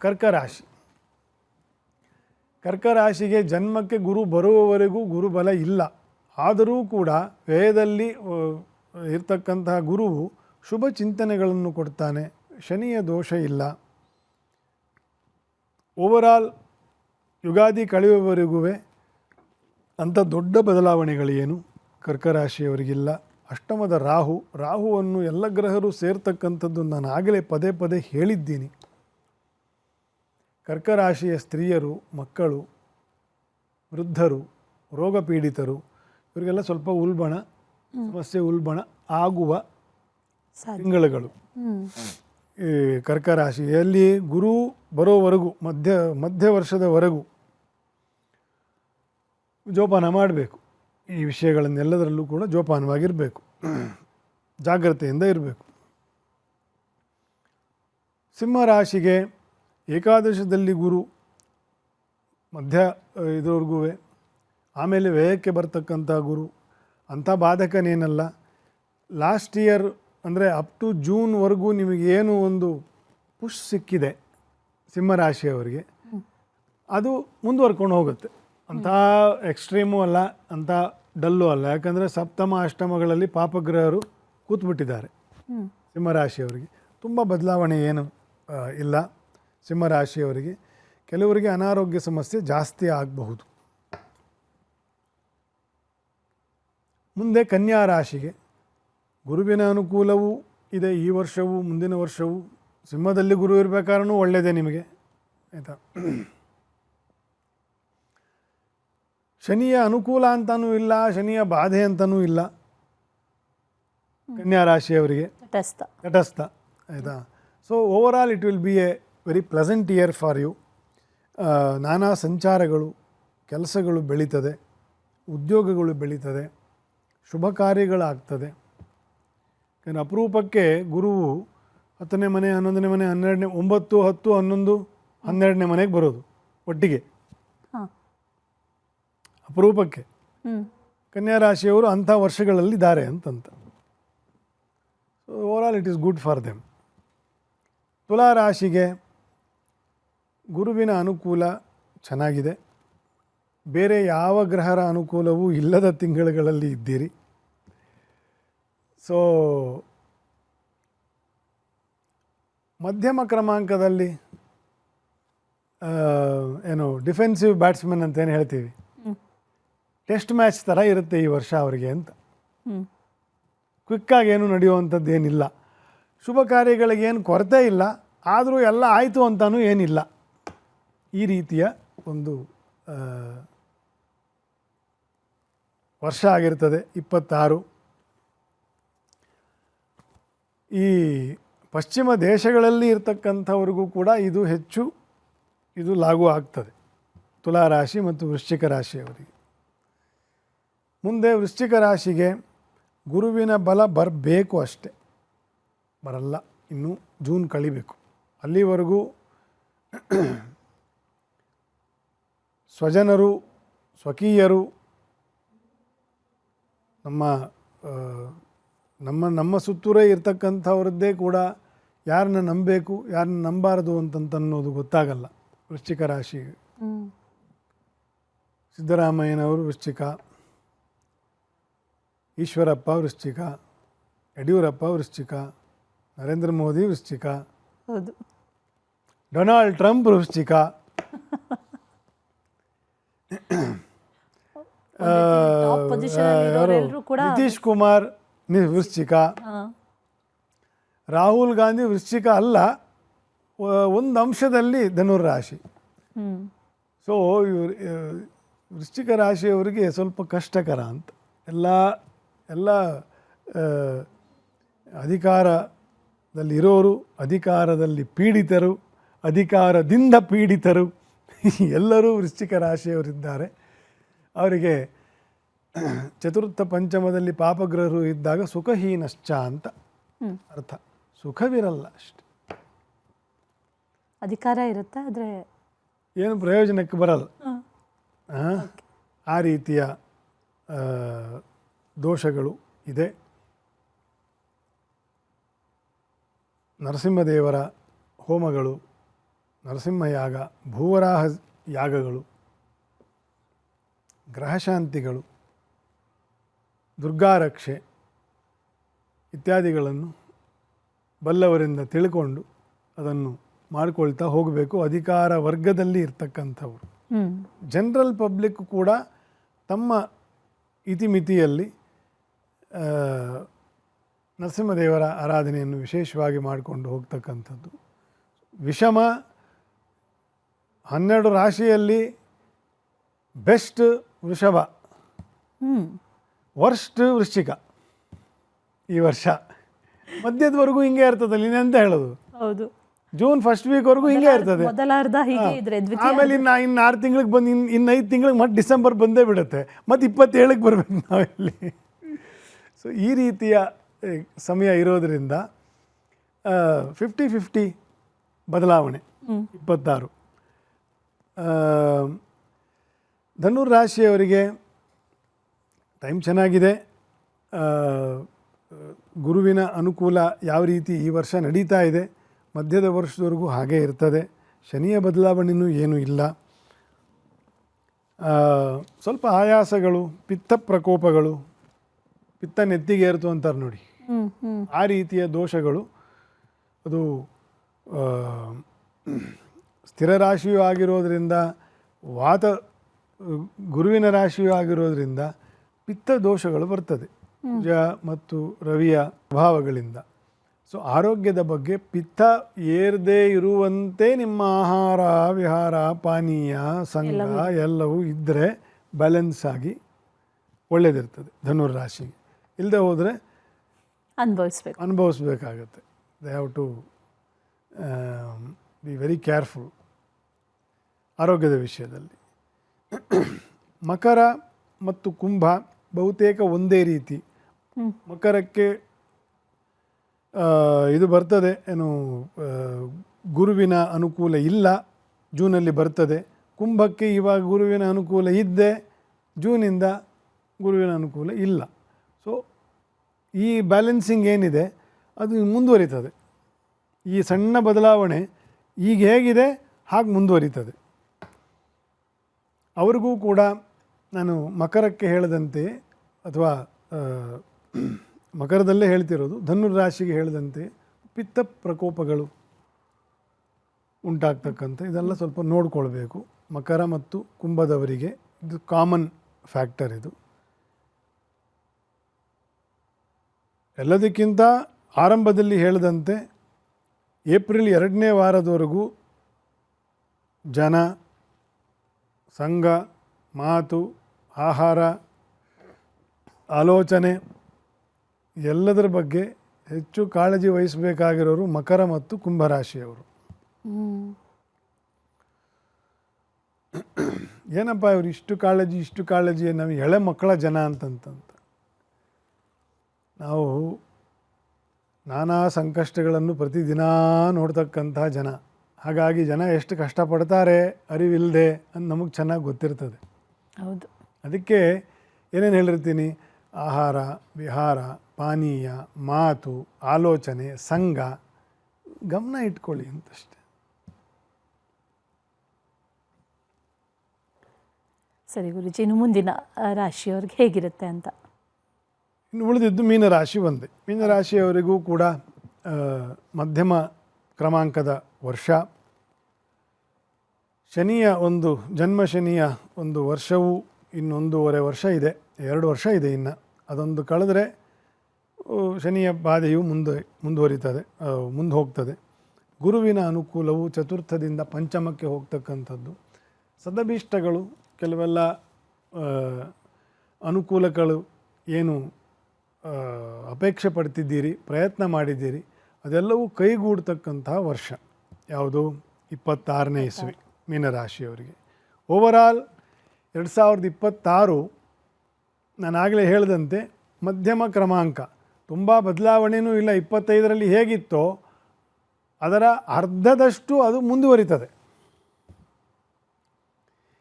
ಕರ್ಕ ರಾಶಿ. ಕರ್ಕ ರಾಶಿಗೆ ಜನ್ಮಕ್ಕೆ ಗುರು ಬರುವವರೆಗೂ ಗುರುಬಲ ಇಲ್ಲ. ಆದರೂ ಕೂಡ ವ್ಯಯದಲ್ಲಿ ಇರ್ತಕ್ಕಂತಹ ಗುರುವು ಶುಭ ಚಿಂತನೆಗಳನ್ನು ಕೊಡ್ತಾನೆ. ಶನಿಯ ದೋಷ ಇಲ್ಲ. ಓವರಾಲ್ ಯುಗಾದಿ ಕಳೆಯುವವರೆಗೂ ಅಂಥ ದೊಡ್ಡ ಬದಲಾವಣೆಗಳೇನು ಕರ್ಕರಾಶಿಯವರಿಗಿಲ್ಲ. ಅಷ್ಟಮದ ರಾಹುವನ್ನು ಎಲ್ಲ ಗ್ರಹರು ಸೇರ್ತಕ್ಕಂಥದ್ದು ನಾನು ಆಗಲೇ ಪದೇ ಪದೇ ಹೇಳಿದ್ದೀನಿ. ಕರ್ಕರಾಶಿಯ ಸ್ತ್ರೀಯರು, ಮಕ್ಕಳು, ವೃದ್ಧರು, ರೋಗ ಪೀಡಿತರು ಇವರಿಗೆಲ್ಲ ಸ್ವಲ್ಪ ಸಮಸ್ಯೆ ಆಗುವ ತಿಂಗಳುಗಳು ಈ ಕರ್ಕರಾಶಿಯಲ್ಲಿ. ಗುರು ಬರೋವರೆಗೂ ಮಧ್ಯ ವರ್ಷದವರೆಗೂ ಜೋಪಾನ ಮಾಡಬೇಕು. ಈ ವಿಷಯಗಳನ್ನೆಲ್ಲದರಲ್ಲೂ ಕೂಡ ಜೋಪಾನವಾಗಿರಬೇಕು, ಜಾಗ್ರತೆಯಿಂದ ಇರಬೇಕು. ಸಿಂಹರಾಶಿಗೆ ಏಕಾದಶದಲ್ಲಿ ಗುರು ಇದರವರೆಗೂ, ಆಮೇಲೆ ವ್ಯಯಕ್ಕೆ ಬರ್ತಕ್ಕಂಥ ಗುರು ಅಂಥ ಬಾಧಕನೇನಲ್ಲ. ಲಾಸ್ಟ್ ಇಯರ್ ಅಂದರೆ ಅಪ್ ಟು ಜೂನ್ವರೆಗೂ ನಿಮಗೇನು ಒಂದು ಪುಷ್ ಸಿಕ್ಕಿದೆ ಸಿಂಹರಾಶಿಯವರಿಗೆ, ಅದು ಮುಂದುವರ್ಕೊಂಡು ಹೋಗುತ್ತೆ. ಅಂಥ ಎಕ್ಸ್ಟ್ರೀಮು ಅಲ್ಲ, ಅಂಥ ಡಲ್ಲು ಅಲ್ಲ. ಯಾಕಂದರೆ ಸಪ್ತಮ ಅಷ್ಟಮಗಳಲ್ಲಿ ಪಾಪಗ್ರಹರು ಕೂತ್ಬಿಟ್ಟಿದ್ದಾರೆ ಸಿಂಹರಾಶಿಯವರಿಗೆ. ತುಂಬ ಬದಲಾವಣೆ ಏನು ಇಲ್ಲ ಸಿಂಹರಾಶಿಯವರಿಗೆ. ಕೆಲವರಿಗೆ ಅನಾರೋಗ್ಯ ಸಮಸ್ಯೆ ಜಾಸ್ತಿ ಆಗಬಹುದು. ಮುಂದೆ ಕನ್ಯಾ ರಾಶಿಗೆ ಗುರುವಿನ ಅನುಕೂಲವೂ ಇದೆ. ಈ ವರ್ಷವೂ ಮುಂದಿನ ವರ್ಷವೂ ಸಿಂಹದಲ್ಲಿ ಗುರು ಇರಬೇಕಾದ್ರೂ ಒಳ್ಳೆಯದೇ ನಿಮಗೆ, ಆಯಿತಾ. ಶನಿಯ ಅನುಕೂಲ ಅಂತಲೂ ಇಲ್ಲ, ಶನಿಯ ಬಾಧೆ ಅಂತಲೂ ಇಲ್ಲ ಕನ್ಯಾ ರಾಶಿಯವರಿಗೆ, ತಟಸ್ಥ, ಆಯಿತಾ. So overall it will be a very pleasant year for you. ನಾನಾ ಸಂಚಾರಗಳು, ಕೆಲಸಗಳು ಬೆಳೀತದೆ, ಉದ್ಯೋಗಗಳು ಬೆಳೀತದೆ, ಶುಭ ಕಾರ್ಯಗಳಾಗ್ತದೆ. ಅಪರೂಪಕ್ಕೆ ಗುರುವು 10ನೇ ಮನೆ, 11ನೇ ಮನೆ, 12ನೇ, 9, 10, 11, 12ನೇ ಮನೆಗೆ ಬರೋದು ಒಟ್ಟಿಗೆ ಅಪರೂಪಕ್ಕೆ. ಕನ್ಯಾ ರಾಶಿಯವರು ಅಂಥ ವರ್ಷಗಳಲ್ಲಿದ್ದಾರೆ ಅಂತಂತ. So overall it is good for them. ತುಲಾ ರಾಶಿಗೆ ಗುರುವಿನ ಅನುಕೂಲ ಚೆನ್ನಾಗಿದೆ. ಬೇರೆ ಯಾವ ಗ್ರಹರ ಅನುಕೂಲವೂ ಇಲ್ಲದ ತಿಂಗಳುಗಳಲ್ಲಿ ಇದ್ದೀರಿ. ಸೊ ಮಧ್ಯಮ ಕ್ರಮಾಂಕದಲ್ಲಿ ಏನು ಡಿಫೆನ್ಸಿವ್ ಬ್ಯಾಟ್ಸ್ಮನ್ ಅಂತೇನು ಹೇಳ್ತೀವಿ, ಟೆಸ್ಟ್ ಮ್ಯಾಚ್ ಥರ ಇರುತ್ತೆ ಈ ವರ್ಷ ಅವರಿಗೆ ಅಂತ. ಕ್ವಿಕ್ಕಾಗಿ ಏನು ನಡೆಯುವಂಥದ್ದು ಏನಿಲ್ಲ. ಶುಭ ಕಾರ್ಯಗಳಿಗೇನು ಕೊರತೆ ಇಲ್ಲ, ಆದರೂ ಎಲ್ಲ ಆಯಿತು ಅಂತಲೂ ಏನಿಲ್ಲ. ಈ ರೀತಿಯ ಒಂದು ವರ್ಷ ಆಗಿರ್ತದೆ 26. ಈ ಪಶ್ಚಿಮ ದೇಶಗಳಲ್ಲಿ ಇರ್ತಕ್ಕಂಥವ್ರಿಗೂ ಕೂಡ ಇದು ಲಾಗೂ ಆಗ್ತದೆ, ತುಲಾ ರಾಶಿ ಮತ್ತು ವೃಶ್ಚಿಕ ರಾಶಿಯವರಿಗೆ. ಮುಂದೆ ವೃಶ್ಚಿಕ ರಾಶಿಗೆ ಗುರುವಿನ ಬಲ ಬರಬೇಕು, ಅಷ್ಟೇ, ಬರಲ್ಲ. ಇನ್ನೂ ಜೂನ್ ಕಳಿಬೇಕು. ಅಲ್ಲಿವರೆಗೂ ಸ್ವಜನರು, ಸ್ವಕೀಯರು, ನಮ್ಮ ಸುತ್ತೂರೇ ಇರ್ತಕ್ಕಂಥವ್ರದ್ದೇ ಕೂಡ ಯಾರನ್ನ ನಂಬಬೇಕು, ಯಾರನ್ನ ನಂಬಾರದು ಅನ್ನೋದು ಗೊತ್ತಾಗಲ್ಲ ವೃಶ್ಚಿಕ ರಾಶಿಗೆ. ಸಿದ್ದರಾಮಯ್ಯನವರು ವೃಶ್ಚಿಕ, ಈಶ್ವರಪ್ಪ ವೃಶ್ಚಿಕ, ಯಡಿಯೂರಪ್ಪ ವೃಶ್ಚಿಕ, ನರೇಂದ್ರ ಮೋದಿ ವೃಶ್ಚಿಕ, ಡೊನಾಲ್ಡ್ ಟ್ರಂಪ್ ವೃಶ್ಚಿಕ, ನಿತೀಶ್ ಕುಮಾರ್ ವೃಶ್ಚಿಕ, ರಾಹುಲ್ ಗಾಂಧಿ ವೃಶ್ಚಿಕ ಅಲ್ಲ, ಒಂದು ಅಂಶದಲ್ಲಿ ಧನುರ್ರಾಶಿ. ಸೊ ವೃಶ್ಚಿಕ ರಾಶಿಯವರಿಗೆ ಸ್ವಲ್ಪ ಕಷ್ಟಕರ ಅಂತ. ಎಲ್ಲ ಅಧಿಕಾರದಲ್ಲಿರೋರು, ಅಧಿಕಾರದಲ್ಲಿ ಪೀಡಿತರು, ಅಧಿಕಾರದಿಂದ ಪೀಡಿತರು ಎಲ್ಲರೂ ವೃಶ್ಚಿಕ ರಾಶಿಯವರಿದ್ದಾರೆ. ಅವರಿಗೆ ಚತುರ್ಥ ಪಂಚಮದಲ್ಲಿ ಪಾಪಗ್ರಹರು ಇದ್ದಾಗ ಸುಖಹೀನಶ್ಚ ಅಂತ ಅರ್ಥ. ಸುಖವಿರಲ್ಲ ಅಷ್ಟೆ, ಅಧಿಕಾರ ಇರುತ್ತೆ, ಆದರೆ ಏನು ಪ್ರಯೋಜನಕ್ಕೆ ಬರಲ್ಲ. ಆ ರೀತಿಯ ದೋಷಗಳು ಇದೆ. ನರಸಿಂಹದೇವರ ಹೋಮಗಳು, ನರಸಿಂಹಯಾಗ, ಭೂವರಾಹ ಯಾಗಗಳು, ಗ್ರಹಶಾಂತಿಗಳು, ದುರ್ಗಾರಕ್ಷೆ ಇತ್ಯಾದಿಗಳನ್ನು ಬಲ್ಲವರಿಂದ ತಿಳ್ಕೊಂಡು ಅದನ್ನು ಮಾಡಿಕೊಳ್ತಾ ಹೋಗಬೇಕು. ಅಧಿಕಾರ ವರ್ಗದಲ್ಲಿ ಇರ್ತಕ್ಕಂಥವ್ರು. ಜನರಲ್ ಪಬ್ಲಿಕ್ ಕೂಡ ತಮ್ಮ ಇತಿಮಿತಿಯಲ್ಲಿ ನರಸಿಂಹದೇವರ ಆರಾಧನೆಯನ್ನು ವಿಶೇಷವಾಗಿ ಮಾಡಿಕೊಂಡು ಹೋಗ್ತಕ್ಕಂಥದ್ದು. ವಿಷಮ 12 ರಾಶಿಯಲ್ಲಿ ಬೆಸ್ಟ್ ವೃಷಭ, ವರ್ಸ್ಟ್ ವೃಶ್ಚಿಕ. ಈ ವರ್ಷ ಮಧ್ಯದವರೆಗೂ ಹಿಂಗೆ ಇರ್ತದಲ್ಲಿ ಅಂತ ಹೇಳೋದು. ಹೌದು, ಜೂನ್ ಫಸ್ಟ್ ವೀಕ್ವರೆಗೂ ಹಿಂಗೆ ಇರ್ತದೆ. ಆಮೇಲೆ ಇನ್ನು 6 ತಿಂಗಳಿಗೆ ಬಂದು ಇನ್ನು 5 ತಿಂಗಳಿಗೆ ಮತ್ತೆ ಡಿಸೆಂಬರ್ ಬಂದೇ ಬಿಡುತ್ತೆ. ಮತ್ತು 27ಕ್ಕೆ ಬರಬೇಕು ನಾವೆಲ್ಲಿ. ಸೊ ಈ ರೀತಿಯ ಸಮಯ ಇರೋದರಿಂದ 50-50 ಬದಲಾವಣೆ. 26 ಧನುರಾಶಿಯವರಿಗೆ ಟೈಮ್ ಚೆನ್ನಾಗಿದೆ. ಗುರುವಿನ ಅನುಕೂಲ ಯಾವ ರೀತಿ ಈ ವರ್ಷ ನಡೀತಾ ಇದೆ, ಮಧ್ಯದ ವರ್ಷದವರೆಗೂ ಹಾಗೇ ಇರ್ತದೆ. ಶನಿಯ ಬದಲಾವಣೆಯೂ ಏನೂ ಇಲ್ಲ. ಸ್ವಲ್ಪ ಆಯಾಸಗಳು, ಪಿತ್ತ ಪ್ರಕೋಪಗಳು, ಪಿತ್ತ ನೆತ್ತಿಗೆ ಏರ್ತು ಅಂತಾರೆ ನೋಡಿ, ಆ ರೀತಿಯ ದೋಷಗಳು. ಅದು ಸ್ಥಿರ ರಾಶಿಯೂ ಆಗಿರೋದ್ರಿಂದ, ವಾತ ಗುರುವಿನ ರಾಶಿಯೂ ಆಗಿರೋದ್ರಿಂದ ಪಿತ್ತ ದೋಷಗಳು ಬರ್ತದೆ ಕುಜ ಮತ್ತು ರವಿಯ ಪ್ರಭಾವಗಳಿಂದ. ಸೊ ಆರೋಗ್ಯದ ಬಗ್ಗೆ ಪಿತ್ತ ಏರದೇ ಇರುವಂತೆ ನಿಮ್ಮ ಆಹಾರ, ವಿಹಾರ, ಪಾನೀಯ, ಸಂಘ ಎಲ್ಲವೂ ಇದ್ದರೆ ಬ್ಯಾಲೆನ್ಸ್ ಆಗಿ ಒಳ್ಳೆಯದಿರ್ತದೆ ಧನುರಾಶಿಗೆ. ಇಲ್ಲದೆ ಹೋದರೆ ಅನುಭವಿಸ್ಬೇಕಾಗತ್ತೆ. They have to be very careful ಆರೋಗ್ಯದ ವಿಷಯದಲ್ಲಿ. ಮಕರ ಮತ್ತು ಕುಂಭ ಬಹುತೇಕ ಒಂದೇ ರೀತಿ. ಮಕರಕ್ಕೆ ಇದು ಬರ್ತದೆ, ಏನು ಗುರುವಿನ ಅನುಕೂಲ ಇಲ್ಲ, ಜೂನಲ್ಲಿ ಬರ್ತದೆ. ಕುಂಭಕ್ಕೆ ಇವಾಗ ಗುರುವಿನ ಅನುಕೂಲ ಇದ್ದೆ, ಜೂನಿಂದ ಗುರುವಿನ ಅನುಕೂಲ ಇಲ್ಲ. ಸೊ ಈ ಬ್ಯಾಲೆನ್ಸಿಂಗ್ ಏನಿದೆ ಅದು ಮುಂದುವರಿತದೆ. ಈ ಸಣ್ಣ ಬದಲಾವಣೆ ಈಗ ಹೇಗಿದೆ ಹಾಗೆ ಮುಂದುವರಿತದೆ. ಅವ್ರಿಗೂ ಕೂಡ ನಾನು ಮಕರಕ್ಕೆ ಹೇಳಿದಂತೆ, ಅಥವಾ ಮಕರದಲ್ಲೇ ಹೇಳ್ತಿರೋದು, ಧನುರಾಶಿಗೆ ಹೇಳಿದಂತೆ ಪಿತ್ತ ಪ್ರಕೋಪಗಳು ಉಂಟಾಗ್ತಕ್ಕಂಥ ಇದೆಲ್ಲ ಸ್ವಲ್ಪ ನೋಡಿಕೊಳ್ಬೇಕು. ಮಕರ ಮತ್ತು ಕುಂಭದವರಿಗೆ ಇದು ಕಾಮನ್ ಫ್ಯಾಕ್ಟರ್. ಇದು ಎಲ್ಲದಕ್ಕಿಂತ ಆರಂಭದಲ್ಲಿ ಹೇಳಿದಂತೆ ಏಪ್ರಿಲ್ 2ನೇ ವಾರದವರೆಗೂ ಜನ, ಸಂಘ, ಮಾತು, ಆಹಾರ, ಆಲೋಚನೆ ಎಲ್ಲದರ ಬಗ್ಗೆ ಹೆಚ್ಚು ಕಾಳಜಿ ವಹಿಸಬೇಕಾಗಿರೋರು ಮಕರ ಮತ್ತು ಕುಂಭರಾಶಿಯವರು. ಏನಪ್ಪ ಇವರು ಇಷ್ಟು ಕಾಳಜಿ, ನಾವು ಎಳೆ ಮಕ್ಕಳ ಜನ ಅಂತಂತ ನಾವು ನಾನಾ ಸಂಕಷ್ಟಗಳನ್ನು ಪ್ರತಿದಿನ ನೋಡ್ತಕ್ಕಂಥ ಜನ. ಹಾಗಾಗಿ ಜನ ಎಷ್ಟು ಕಷ್ಟಪಡ್ತಾರೆ ಅರಿವಿಲ್ಲದೆ ಅಂತ ನಮಗೆ ಚೆನ್ನಾಗಿ ಗೊತ್ತಿರ್ತದೆ. ಹೌದು, ಅದಕ್ಕೆ ಏನೇನು ಹೇಳಿರ್ತೀನಿ, ಆಹಾರ, ವಿಹಾರ, ಪಾನೀಯ, ಮಾತು, ಆಲೋಚನೆ, ಸಂಘ ಗಮನ ಇಟ್ಕೊಳ್ಳಿ ಅಂತಷ್ಟೆ. ಸರಿ ಗುರುಜಿ, ಇನ್ನು ಮುಂದಿನ ರಾಶಿಯವ್ರಿಗೆ ಹೇಗಿರುತ್ತೆ ಅಂತ. ಇನ್ನು ಉಳಿದಿದ್ದು ಮೀನರಾಶಿ ಒಂದೇ. ಮೀನರಾಶಿಯವರಿಗೂ ಕೂಡ ಮಧ್ಯಮ ಕ್ರಮಾಂಕದ ವರ್ಷ. ಶನಿಯ ಜನ್ಮ ಶನಿಯ ಒಂದು ವರ್ಷವೂ ಇನ್ನೊಂದೂವರೆ ವರ್ಷ ಇದೆ, 2 ವರ್ಷ ಇದೆ ಇನ್ನು. ಅದೊಂದು ಕಳೆದ್ರೆ ಶನಿಯ ಬಾಧೆಯು ಮುಂದೆ ಹೋಗ್ತದೆ. ಗುರುವಿನ ಅನುಕೂಲವು ಚತುರ್ಥದಿಂದ ಪಂಚಮಕ್ಕೆ ಹೋಗ್ತಕ್ಕಂಥದ್ದು. ಸದಭಿಷ್ಟಗಳು, ಕೆಲವೆಲ್ಲ ಅನುಕೂಲಗಳು ಏನು ಅಪೇಕ್ಷೆ ಪಡ್ತಿದ್ದೀರಿ, ಪ್ರಯತ್ನ ಮಾಡಿದ್ದೀರಿ, ಅದೆಲ್ಲವೂ ಕೈಗೂಡ್ತಕ್ಕಂತಹ ವರ್ಷ. ಯಾವುದು? 26ನೇ ಇಸ್ವಿ ಮೀನರಾಶಿಯವರಿಗೆ. ಓವರಾಲ್ 2026 ನಾನಾಗಲೇ ಹೇಳಿದಂತೆ ಮಧ್ಯಮ ಕ್ರಮಾಂಕ, ತುಂಬ ಬದಲಾವಣೆಯೂ ಇಲ್ಲ. 25ರಲ್ಲಿ ಹೇಗಿತ್ತೋ ಅದರ ಅರ್ಧದಷ್ಟು ಅದು ಮುಂದುವರಿತದೆ.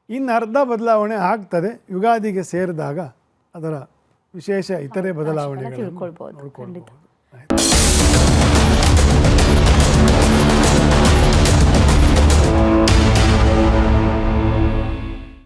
ಇನ್ನು ಅರ್ಧ ಬದಲಾವಣೆ ಆಗ್ತದೆ. ಯುಗಾದಿಗೆ ಸೇರಿದಾಗ ಅದರ ವಿಶೇಷ ಇತರೆ ಬದಲಾವಣೆಗಳನ್ನು ನೋಡ್ಕೊಳ್ಬೋದು.